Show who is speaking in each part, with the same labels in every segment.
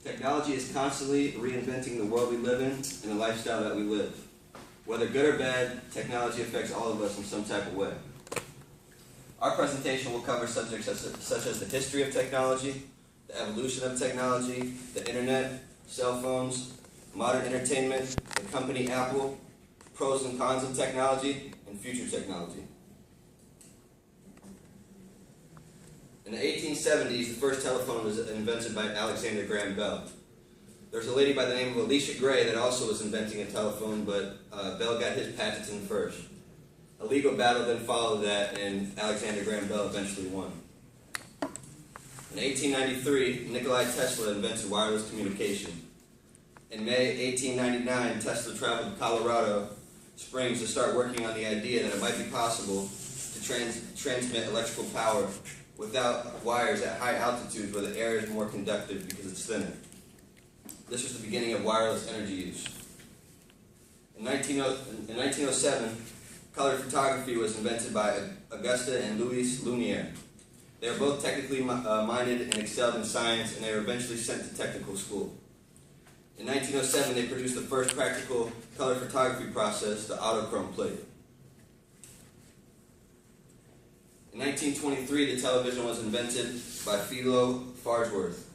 Speaker 1: Technology is constantly reinventing the world we live in and the lifestyle that we live. Whether good or bad, technology affects all of us in some type of way. Our presentation will cover subjects such as the history of technology, the evolution of technology, the internet, cell phones, modern entertainment, the company Apple, pros and cons of technology, and future technology. In the 1870s, the first telephone was invented by Alexander Graham Bell. There's a lady by the name of Alicia Gray that also was inventing a telephone, but Bell got his patent in first. A legal battle then followed that, and Alexander Graham Bell eventually won. In 1893, Nikola Tesla invented wireless communication. In May 1899, Tesla traveled to Colorado Springs to start working on the idea that it might be possible to transmit electrical power without wires at high altitudes where the air is more conductive because it's thinner. This was the beginning of wireless energy use. In 1907, color photography was invented by Auguste and Louis Lumiere. They were both technically minded and excelled in science, and they were eventually sent to technical school. In 1907, they produced the first practical color photography process, the autochrome plate. In 1923, the television was invented by Philo Farnsworth.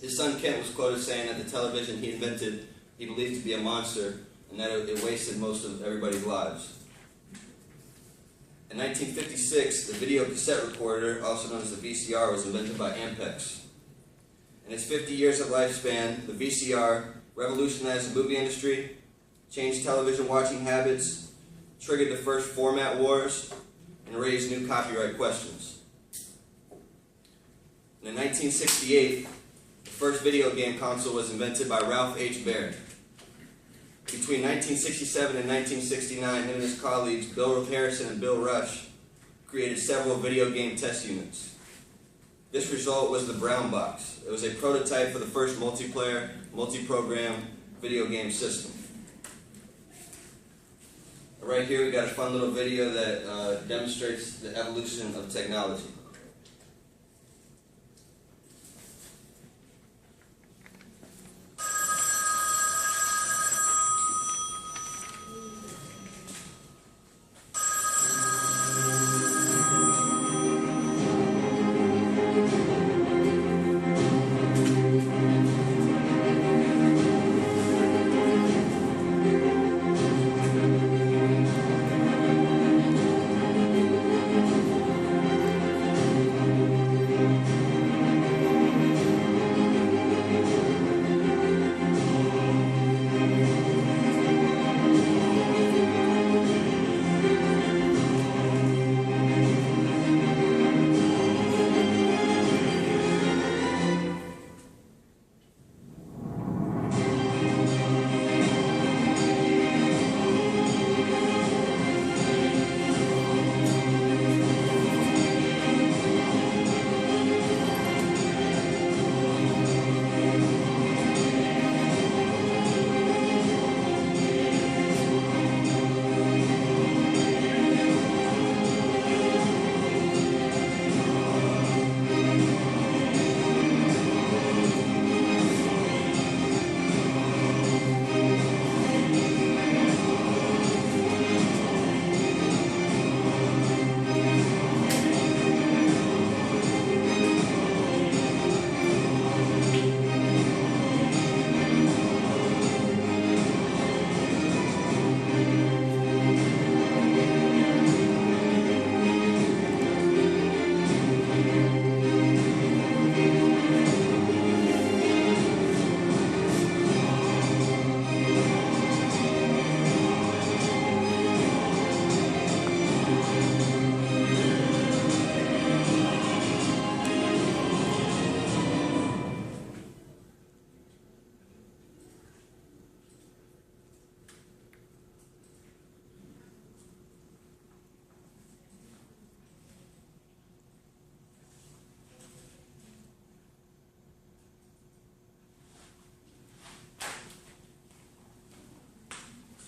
Speaker 1: His son Kent was quoted saying that the television he invented he believed to be a monster and that it wasted most of everybody's lives. In 1956, the video cassette recorder, also known as the VCR, was invented by Ampex. In its 50 years of lifespan, the VCR revolutionized the movie industry, changed television watching habits, triggered the first format wars, and raised new copyright questions. In 1968, the first video game console was invented by Ralph H. Baer. Between 1967 and 1969, him and his colleagues, Bill Harrison and Bill Rush, created several video game test units. This result was the Brown Box. It was a prototype for the first multiplayer, multi-program video game system. Right here we got a fun little video that demonstrates the evolution of technology.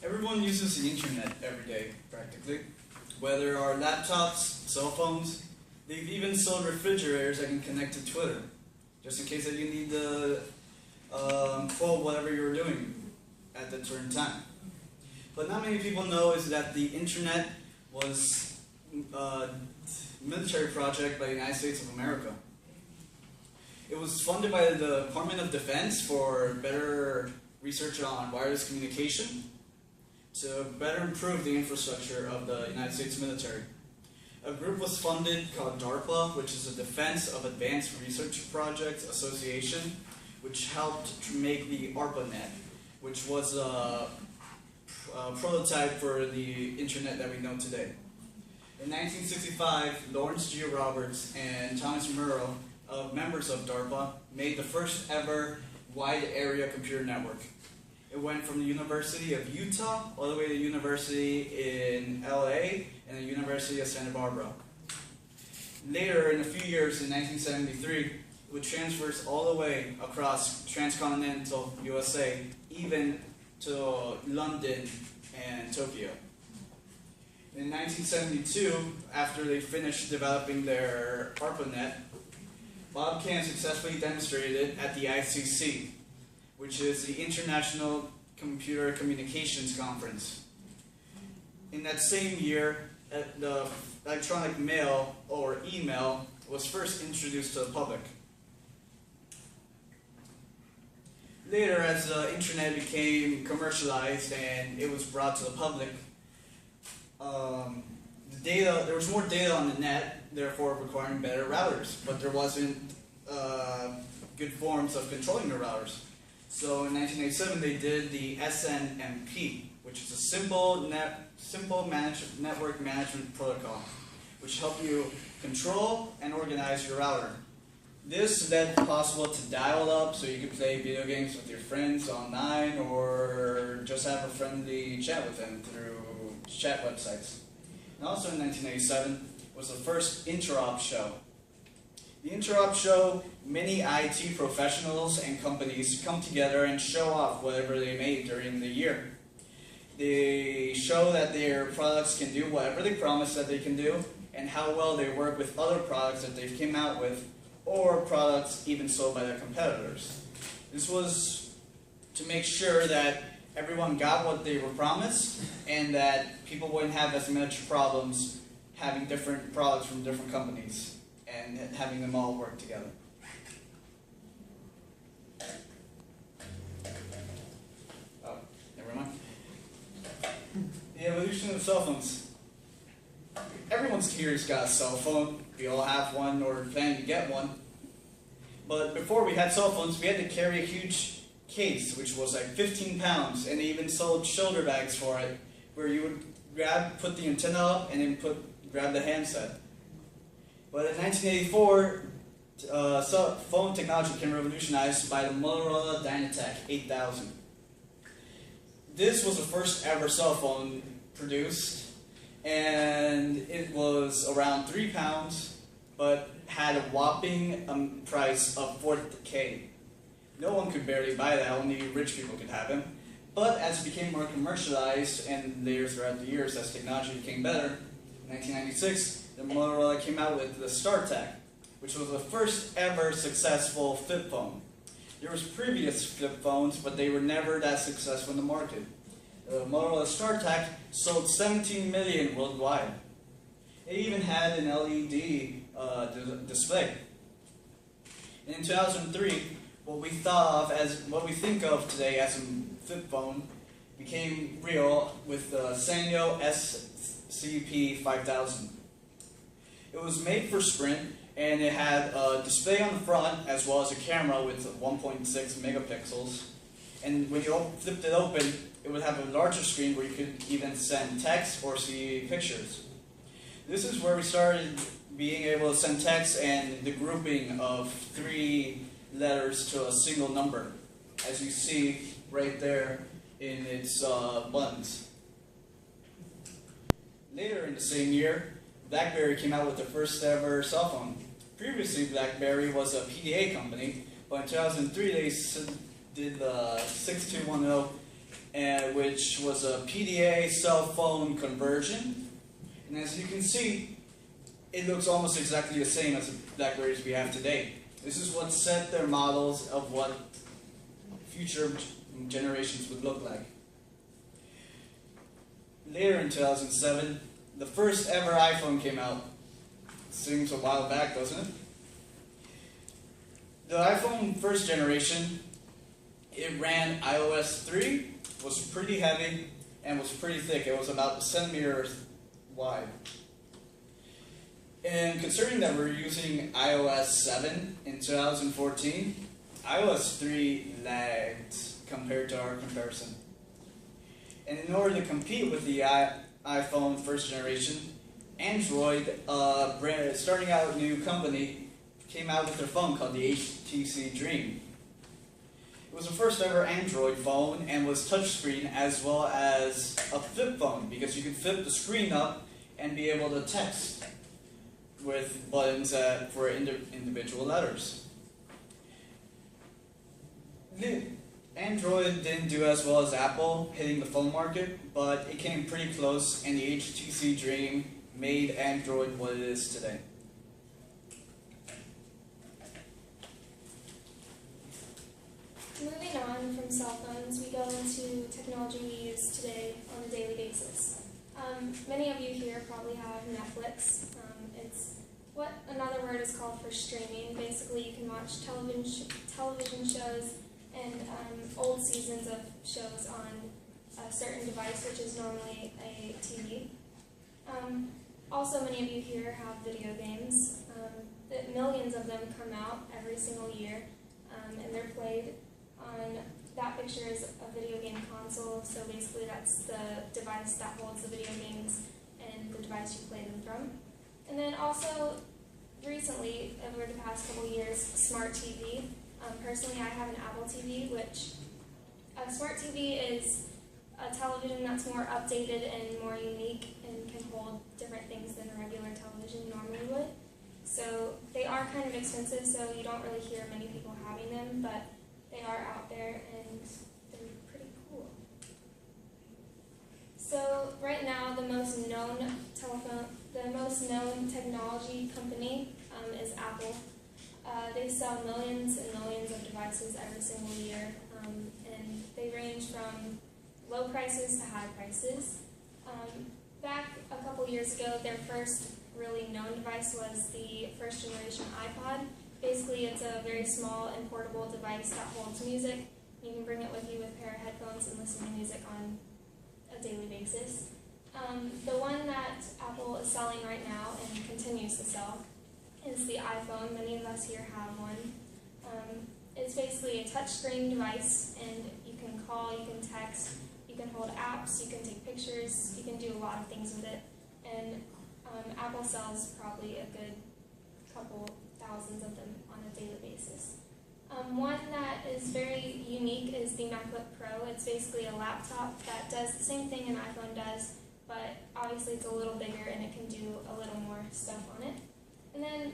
Speaker 2: Everyone uses the internet every day, practically. Whether our laptops, cell phones, they've even sold refrigerators that can connect to Twitter, just in case that you need the quote whatever you were doing at the certain time. But not many people know is that the internet was a military project by the United States of America. It was funded by the Department of Defense for better research on wireless communication to better improve the infrastructure of the United States military. A group was funded called DARPA, which is a Defense of Advanced Research Projects Association, which helped to make the ARPANET, which was a prototype for the internet that we know today. In 1965, Lawrence G. Roberts and Thomas Murrow, members of DARPA, made the first ever wide area computer network. It went from the University of Utah all the way to the University in LA and the University of Santa Barbara. Later, in a few years, in 1973, it would transfer all the way across transcontinental USA, even to London and Tokyo. In 1972, after they finished developing their ARPANET, Bob Kahn successfully demonstrated it at the ICC, which is the International Computer Communications Conference. In that same year, the electronic mail, or email, was first introduced to the public. Later, as the internet became commercialized and it was brought to the public, there was more data on the net, therefore requiring better routers, but there wasn't good forms of controlling the routers. So in 1987, they did the SNMP, which is a simple network management protocol, which helped you control and organize your router. This made it possible to dial up so you could play video games with your friends online or just have a friendly chat with them through chat websites. And also in 1987 was the first Interop show. The Interop show, many IT professionals and companies come together and show off whatever they made during the year. They show that their products can do whatever they promise that they can do and how well they work with other products that they've came out with or products even sold by their competitors. This was to make sure that everyone got what they were promised and that people wouldn't have as much problems having different products from different companies and having them all work together. Oh, never mind. The evolution of cell phones. Everyone's here's got a cell phone. We all have one or plan to get one. But before we had cell phones, we had to carry a huge case, which was like 15 pounds, and they even sold shoulder bags for it, where you would put the antenna up and then grab the handset. But in 1984, phone technology became revolutionized by the Motorola Dynatec 8000. This was the first ever cell phone produced, and it was around 3 pounds, but had a whopping price of $4K. No one could barely buy that, only rich people could have them. But as it became more commercialized, and later throughout the years as technology became better, in 1996, the Motorola came out with the StarTAC, which was the first ever successful flip phone. There was previous flip phones, but they were never that successful in the market. The Motorola StarTAC sold 17 million worldwide. It even had an LED display. And in 2003, what we think of today as a flip phone became real with the Sanyo SCP-5000. It was made for Sprint, and it had a display on the front as well as a camera with 1.6 megapixels. And when you flipped it open, it would have a larger screen where you could even send text or see pictures. This is where we started being able to send text and the grouping of 3 letters to a single number, as you see right there in its buttons. Later in the same year, BlackBerry came out with the first ever cell phone. Previously, BlackBerry was a PDA company, but in 2003 they did the 6210, which was a PDA cell phone conversion. And as you can see, it looks almost exactly the same as the BlackBerrys we have today. This is what set their models of what future generations would look like. Later in 2007, the first ever iPhone came out. Seems a while back, doesn't it? The iPhone first generation, it ran iOS 3, was pretty heavy, and was pretty thick. It was about a centimeter wide. And considering that we're using iOS 7 in 2014, iOS 3 lagged compared to our comparison. And in order to compete with the iPhone first generation, Android, starting out a new company, came out with their phone called the HTC Dream. It was the first ever Android phone and was touchscreen as well as a flip phone because you could flip the screen up and be able to text with buttons for individual letters. Android didn't do as well as Apple hitting the phone market, but it came pretty close, and the HTC Dream made Android what it is today.
Speaker 3: Moving on from cell phones, we go into technology we use today on a daily basis. Many of you here probably have Netflix. It's what another word is called for streaming. Basically, you can watch television shows and old seasons of shows on a certain device, which is normally a TV. Also, many of you here have video games. Millions of them come out every single year, and they're played on. That picture is a video game console, so basically that's the device that holds the video games and the device you play them from. And then also, recently, over the past couple years, smart TV. Personally, I have an Apple TV, which a smart TV is a television that's more updated and more unique and can hold different things than a regular television normally would. So they are kind of expensive, so you don't really hear many people having them, but they are out there and they're pretty cool. So right now, the most known technology company is Apple. They sell millions and millions of devices every single year, and they range from low prices to high prices. Back a couple years ago, their first really known device was the first generation iPod. Basically, it's a very small and portable device that holds music. You can bring it with you with a pair of headphones and listen to music on a daily basis. The one that Apple is selling right now and continues to sell is the iPhone. Many of us here have one. It's basically a touchscreen device, and you can call, you can text, you can hold apps, you can take pictures, you can do a lot of things with it. And Apple sells probably a good couple thousands of them on a daily basis. One that is very unique is the MacBook Pro. It's basically a laptop that does the same thing an iPhone does, but obviously it's a little bigger and it can do a little more stuff on it. And then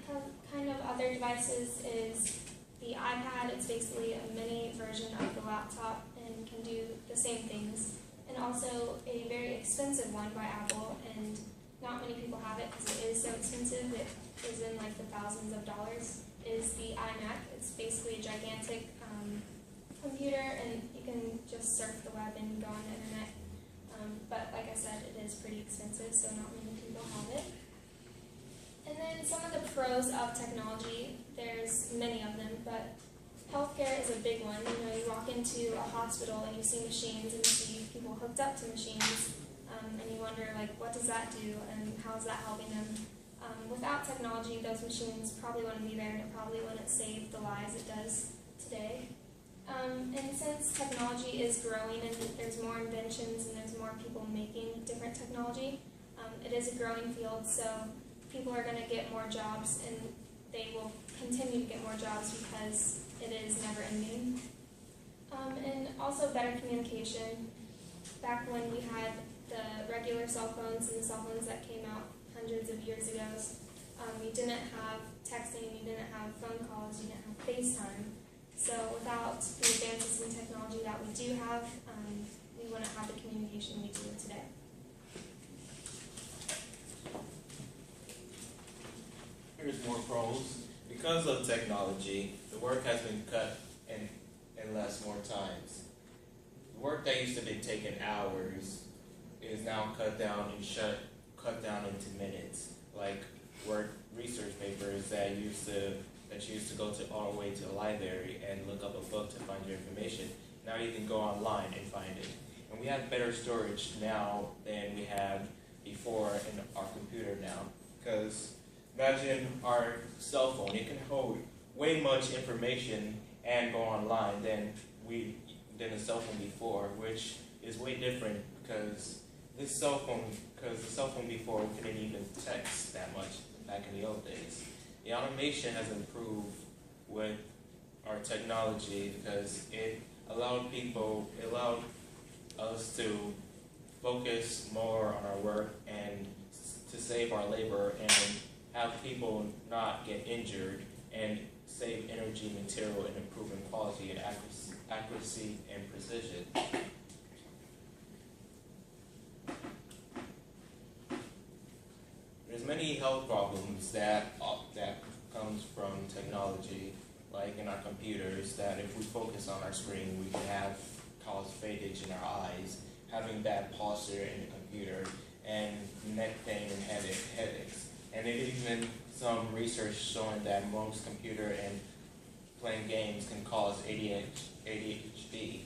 Speaker 3: kind of other devices is the iPad. It's basically a mini version of the laptop and can do the same things. And also a very expensive one by Apple, and not many people have it because it is so expensive. It is in like the thousands of dollars, is the iMac. It's basically a gigantic computer, and you can just surf the web and go on the internet. But like I said, it is pretty expensive, so not many people have it. And then some of the pros of technology, there's many of them, but healthcare is a big one. You know, you walk into a hospital and you see machines and you see people hooked up to machines, and you wonder, like, what does that do and how is that helping them? Without technology, those machines probably wouldn't be there, and it probably wouldn't save the lives it does today. And since technology is growing and there's more inventions and there's more people making different technology, it is a growing field, so people are going to get more jobs, and they will continue to get more jobs because it is never ending. And also better communication. Back when we had the regular cell phones and the cell phones that came out hundreds of years ago, you didn't have texting, you didn't have phone calls, you didn't have FaceTime. So without the advances in technology that we do have, we wouldn't have the communication we do today.
Speaker 4: Here's more pros. Because of technology, the work has been cut in in more times. Work that used to be taking hours is now cut down into minutes. Like work research papers that you used to go to all the way to the library and look up a book to find your information. Now you can go online and find it. And we have better storage now than we had before in our computer now. Because imagine our cell phone, it can hold way much information and go online than a cell phone before, which is way different because the cell phone before we couldn't even text that much back in the old days. The automation has improved with our technology because it allowed us to focus more on our work and to save our labor and have people not get injured and save energy, material, and improve in quality and accuracy and precision. There's many health problems that comes from technology, like in our computers, that if we focus on our screen, we can cause fadage in our eyes, having bad posture in the computer, and neck pain and headaches. And there's even some research showing that most computer and playing games can cause ADHD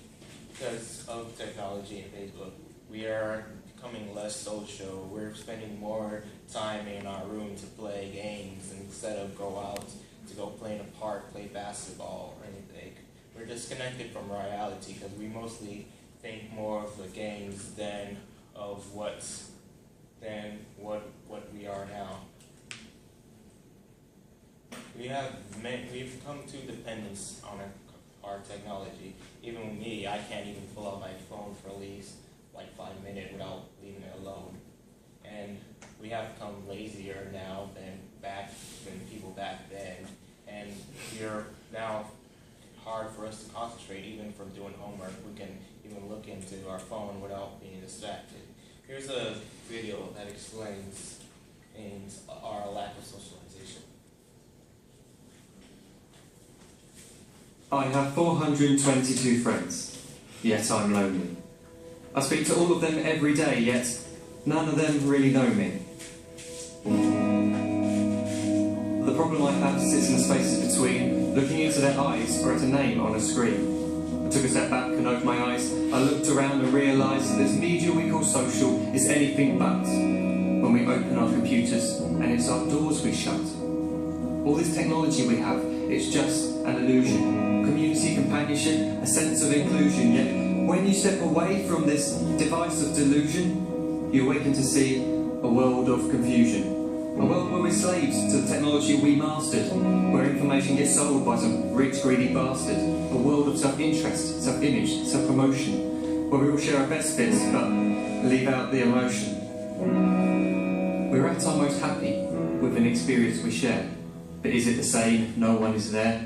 Speaker 4: because of technology and Facebook. We are becoming less social. We're spending more time in our room to play games instead of go out to go play in a park, play basketball or anything. We're disconnected from reality because we mostly think more of the games than of what we are now. We've come to dependence on our technology. Even with me, I can't even pull out my phone for at least like 5 minutes without leaving it alone. And we have become lazier now than people back then. And we're now hard for us to concentrate even from doing homework. We can even look into our phone without being distracted. Here's a video that explains our lack of socialization.
Speaker 5: I have 422 friends, yet I'm lonely. I speak to all of them every day, yet none of them really know me. The problem I have sits in the spaces between looking into their eyes or at a name on a screen. I took a step back and opened my eyes. I looked around and realised that this media we call social is anything but. When we open our computers and it's our doors we shut. All this technology we have, it's just an illusion. Community, companionship, a sense of inclusion, yet when you step away from this device of delusion, you awaken to see a world of confusion. A world where we're slaves to the technology we mastered, where information gets sold by some rich, greedy bastard. A world of self-interest, self-image, self-promotion, where we all share our best bits but leave out the emotion. We're at our most happy with an experience we share. But is it the same? No one is there.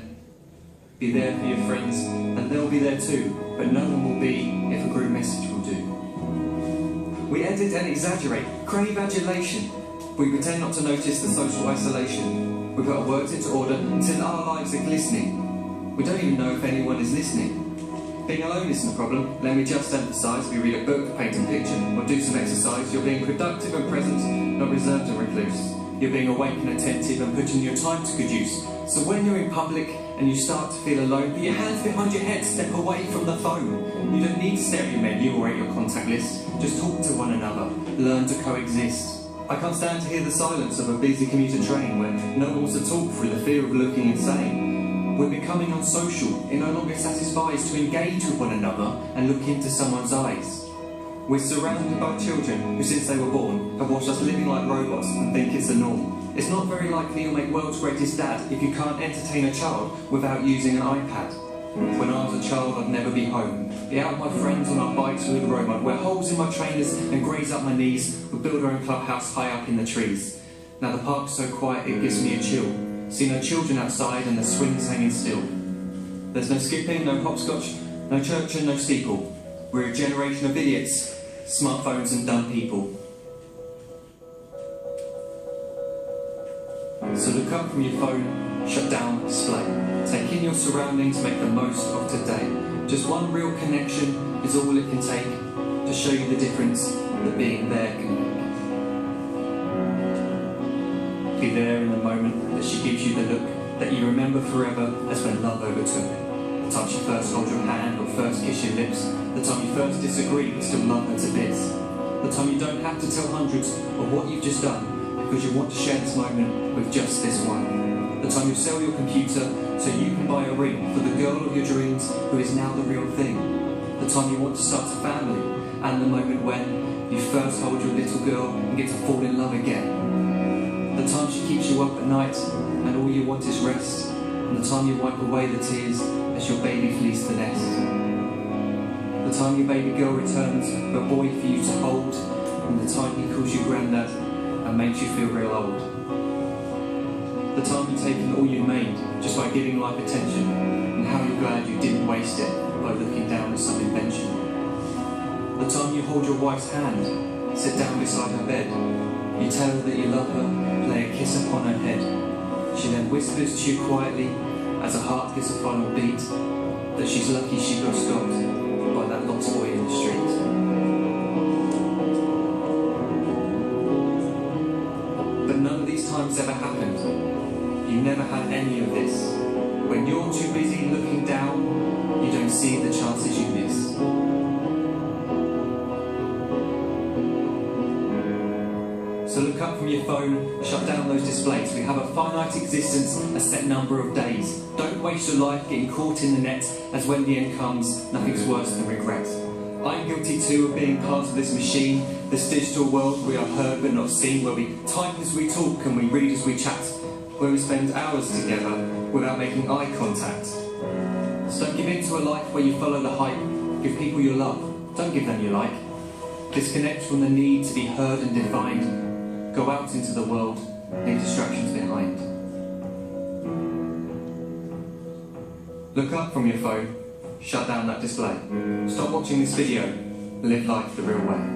Speaker 5: Be there for your friends, and they'll be there too, but no one will be if a group message will do. We edit and exaggerate, crave adulation. We pretend not to notice the social isolation. We put our words into order until our lives are glistening. We don't even know if anyone is listening. Being alone isn't a problem, let me just emphasise. If you read a book, paint a picture, or do some exercise, you're being productive and present, not reserved and recluse. You're being awake and attentive and putting your time to good use. So when you're in public and you start to feel alone, put your hands behind your head, step away from the phone. You don't need to stare at your menu or at your contact list. Just talk to one another, learn to coexist. I can't stand to hear the silence of a busy commuter train where no one wants to talk through the fear of looking insane. We're becoming unsocial. It no longer satisfies to engage with one another and look into someone's eyes. We're surrounded by children who, since they were born, have watched us living like robots and think it's the norm. It's not very likely you'll make world's greatest dad if you can't entertain a child without using an iPad. When I was a child, I'd never be home. Be out with my friends on our bikes with a road. I'd wear holes in my trainers and graze up my knees. We'd build our own clubhouse high up in the trees. Now the park's so quiet it gives me a chill. See no children outside and the swings hanging still. There's no skipping, no hopscotch, no church and no steeple. We're a generation of idiots, smartphones and dumb people. So look up from your phone, shut down display. Take in your surroundings, make the most of today. Just one real connection is all it can take to show you the difference that being there can make. Be there in the moment that she gives you the look that you remember forever as when love overtook. The time she first holds your hand or first kiss your lips. The time you first disagree but still love her to bits. The time you don't have to tell hundreds of what you've just done because you want to share this moment with just this one. The time you sell your computer so you can buy a ring for the girl of your dreams who is now the real thing. The time you want to start a family, and the moment when you first hold your little girl and get to fall in love again. The time she keeps you up at night and all you want is rest. And the time you wipe away the tears as your baby flees the nest. The time your baby girl returns a boy for you to hold. And the time he calls you granddad and makes you feel real old. The time you've taken all you made just by giving life attention, and how you're glad you didn't waste it by looking down at some invention. The time you hold your wife's hand, sit down beside her bed, you tell her that you love her, lay a kiss upon her head. She then whispers to you quietly, as her heart gives a final beat, that she's lucky she got stopped by that lost boy in the street. But none of these times ever happened. You never had any of this. When you're too busy looking down, you don't see the chances you miss. So look up from your phone, shut down those displays. We have a finite existence, a set number of days. Don't waste your life getting caught in the net, as when the end comes, nothing's worse than regret. I'm guilty too of being part of this machine, this digital world we are heard but not seen, where we type as we talk and we read as we chat, where we spend hours together without making eye contact. So don't give in to a life where you follow the hype. Give people your love, don't give them your like. Disconnect from the need to be heard and defined. Go out into the world, leave distractions behind. Look up from your phone, shut down that display. Stop watching this video, live life the real way.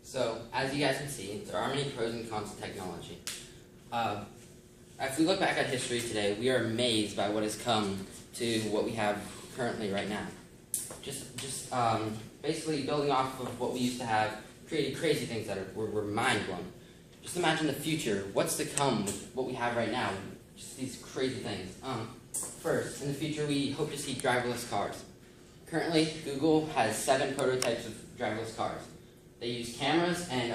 Speaker 6: So, as you guys can see, there are many pros and cons to technology. If we look back at history today, we are amazed by what has come to what we have currently right now. Basically building off of what we used to have, created crazy things that were mind-blowing. Just imagine the future, what's to come with what we have right now, just these crazy things. First, in the future we hope to see driverless cars. Currently, Google has 7 prototypes of driverless cars. They use cameras and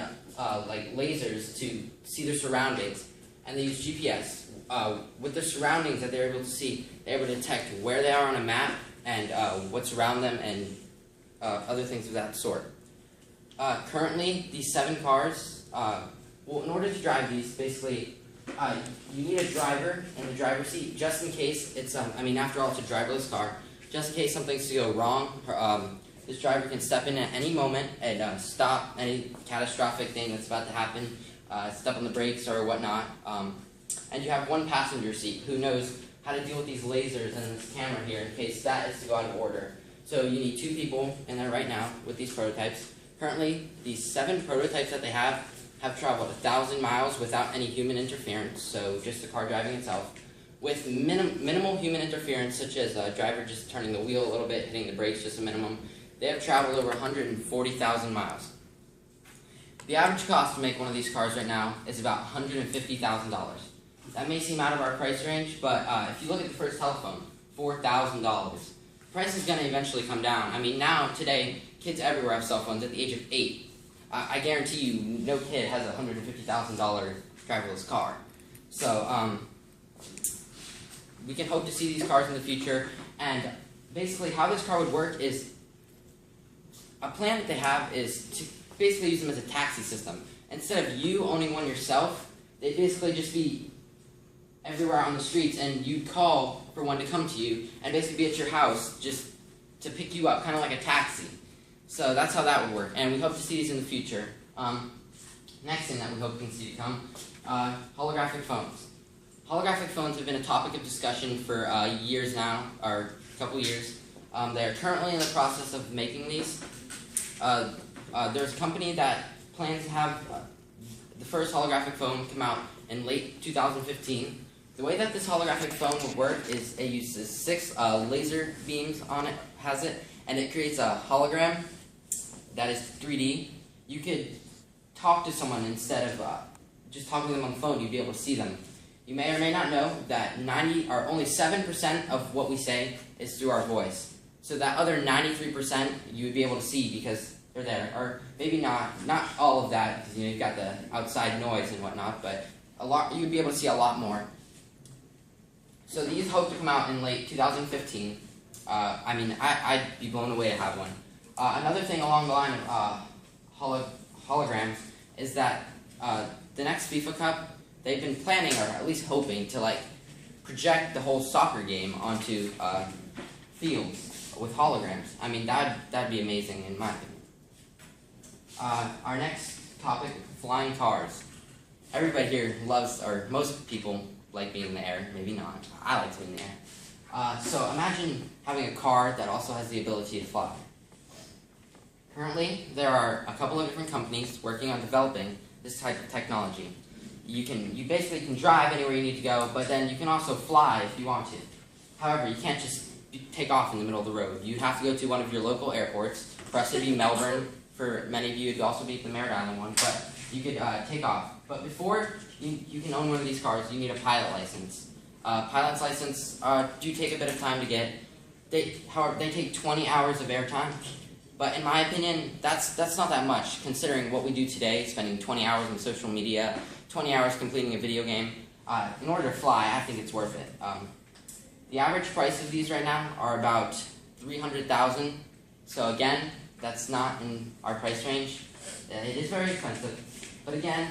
Speaker 6: like lasers to see their surroundings, and they use GPS. With their surroundings that they're able to see, they're able to detect where they are on a map and what's around them and other things of that sort. Currently, these 7 cars, well, in order to drive these, basically, you need a driver in the driver's seat, just in case it's, after all, it's a driverless car, just in case something's to go wrong. This driver can step in at any moment and stop any catastrophic thing that's about to happen, step on the brakes or whatnot. And you have one passenger seat who knows how to deal with these lasers and this camera here in case that is to go out of order. So you need 2 people in there right now with these prototypes. Currently, these 7 prototypes that they have traveled 1,000 miles without any human interference, so just the car driving itself. With minimal human interference, such as a driver just turning the wheel a little bit, hitting the brakes just a minimum, they have traveled over 140,000 miles. The average cost to make one of these cars right now is about $150,000. That may seem out of our price range, but if you look at the first telephone, $4,000. The price is going to eventually come down. Now, today, kids everywhere have cell phones at the age of 8. I guarantee you, no kid has a $150,000 driverless car. So, we can hope to see these cars in the future, and basically how this car would work is, a plan that they have is to basically use them as a taxi system. Instead of you owning one yourself, they'd basically just be everywhere on the streets, and you'd call for one to come to you, and basically be at your house just to pick you up, kind of like a taxi. So that's how that would work, and we hope to see these in the future. Next thing that we hope we can see to come, holographic phones. Holographic phones have been a topic of discussion for years now, or a couple years. They are currently in the process of making these. There's a company that plans to have the first holographic phone come out in late 2015. The way that this holographic phone would work is it uses 6 laser beams on it, and it creates a hologram that is 3D. You could talk to someone instead of just talking to them on the phone. You'd be able to see them. You may or may not know that only 7% of what we say is through our voice. So that other 93% you would be able to see because they're there. Or maybe not all of that, because you've got the outside noise and whatnot, but you would be able to see a lot more. So these hope to come out in late 2015. I'd be blown away to have one. Another thing along the line of holograms is that the next FIFA Cup, they've been planning, or at least hoping, to project the whole soccer game onto fields with holograms. I mean, that'd be amazing in my opinion. Our next topic, flying cars. Everybody here loves, or most people like being in the air. Maybe not. I like to be in the air. So imagine having a car that also has the ability to fly. Currently, there are a couple of different companies working on developing this type of technology. You basically can drive anywhere you need to go, but then you can also fly if you want to. However, you can't just take off in the middle of the road. You'd have to go to one of your local airports. For us, it'd be Melbourne. For many of you, it'd also be the Merritt Island one, but you could take off. But before you can own one of these cars, you need a pilot license. Pilot's license do take a bit of time to get. However, they take 20 hours of airtime. But in my opinion, that's not that much, considering what we do today, spending 20 hours on social media, 20 hours completing a video game. In order to fly, I think it's worth it. The average price of these right now are about $300,000. So again, that's not in our price range. It is very expensive. But again,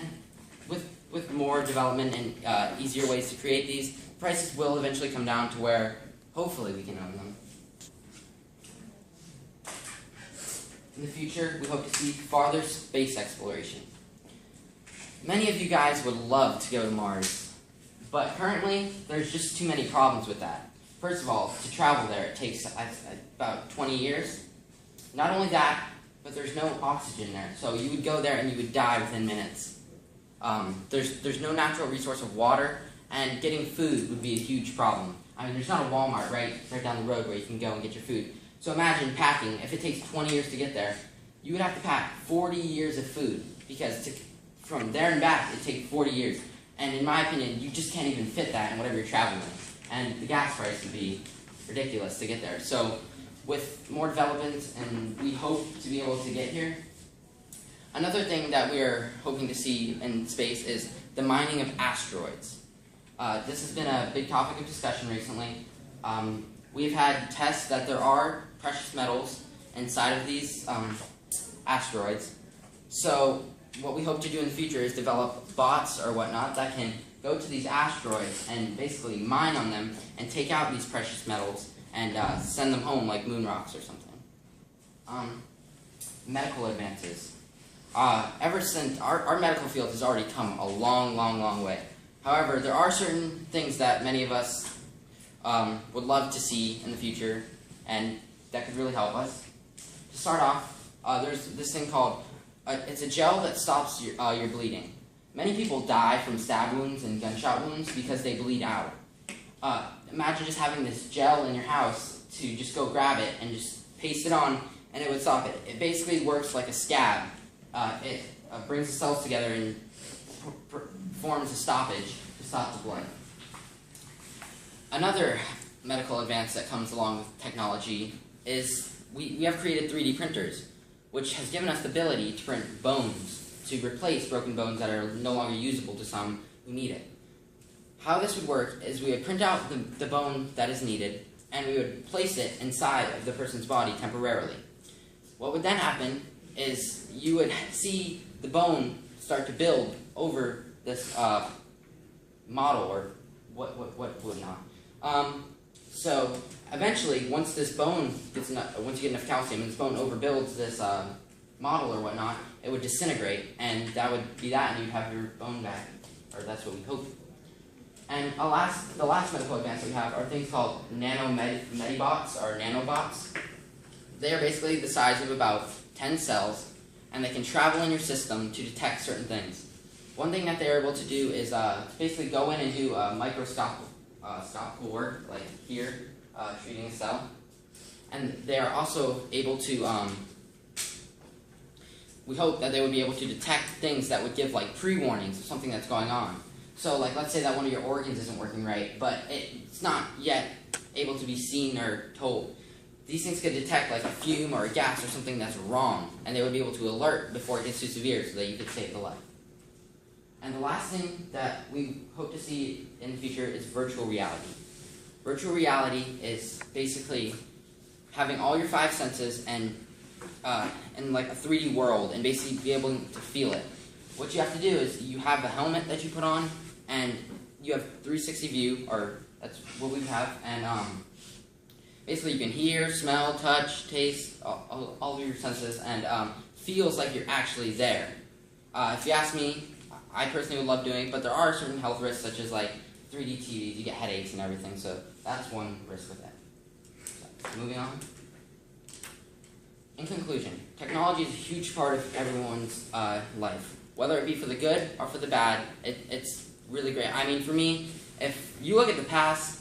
Speaker 6: with more development and easier ways to create these, prices will eventually come down to where hopefully we can own them. In the future, we hope to see farther space exploration. Many of you guys would love to go to Mars, but currently, there's just too many problems with that. First of all, to travel there, it takes about 20 years. Not only that, but there's no oxygen there, so you would go there and you would die within minutes. There's no natural resource of water, and getting food would be a huge problem. I mean, there's not a Walmart right down the road where you can go and get your food. So imagine packing. If it takes 20 years to get there, you would have to pack 40 years of food, because from there and back, it takes 40 years. And in my opinion, you just can't even fit that in whatever you're traveling with. And the gas price would be ridiculous to get there. So with more developments, and we hope to be able to get here. Another thing that we are hoping to see in space is the mining of asteroids. This has been a big topic of discussion recently. We've had tests that there are precious metals inside of these asteroids. So what we hope to do in the future is develop bots or whatnot that can go to these asteroids and basically mine on them and take out these precious metals and send them home like moon rocks or something. Medical advances. Ever since our medical field has already come a long way. However, there are certain things that many of us would love to see in the future, and that could really help us. To start off, there's this thing called, it's a gel that stops your bleeding. Many people die from stab wounds and gunshot wounds because they bleed out. Imagine just having this gel in your house to just go grab it and just paste it on, and it would stop it. It basically works like a scab. It brings the cells together and forms a stoppage to stop the blood. Another medical advance that comes along with technology is we have created 3D printers, which has given us the ability to print bones to replace broken bones that are no longer usable to some who need it. How this would work is we would print out the bone that is needed, and we would place it inside of the person's body temporarily. What would then happen is you would see the bone start to build over this model, or what would not. So eventually, once this bone gets once you get enough calcium and this bone overbuilds this model or whatnot, it would disintegrate, and that would be that, and you'd have your bone back, or that's what we hope. And the last medical advance that we have are things called medibots or nanobots. They are basically the size of about 10 cells, and they can travel in your system to detect certain things. One thing that they're able to do is basically go in and do microscopical work, like here, treating a cell. And they are also able to, we hope that they would be able to detect things that would give like pre-warnings of something that's going on. So like let's say that one of your organs isn't working right, but it's not yet able to be seen or told. These things could detect like a fume or a gas or something that's wrong, and they would be able to alert before it gets too severe so that you could save the life. And the last thing that we hope to see in the future is virtual reality. Virtual reality is basically having all your 5 senses and in like a 3D world and basically be able to feel it. What you have to do is you have a helmet that you put on, and you have 360 view, or that's what we have, and basically you can hear, smell, touch, taste, all of your senses, and feels like you're actually there. If you ask me, I personally would love doing it, but there are certain health risks such as like 3D TVs, you get headaches and everything, so that's one risk with that. So, moving on. In conclusion, technology is a huge part of everyone's life. Whether it be for the good or for the bad, it's really great. I mean, for me, if you look at the past,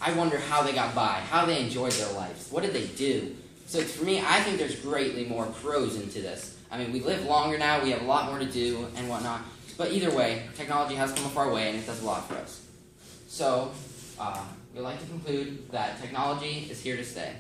Speaker 6: I wonder how they got by, how they enjoyed their lives, what did they do? So for me, I think there's greatly more pros into this. I mean, we live longer now, we have a lot more to do and whatnot, but either way, technology has come a far way and it does a lot for us. So, we'd like to conclude that technology is here to stay.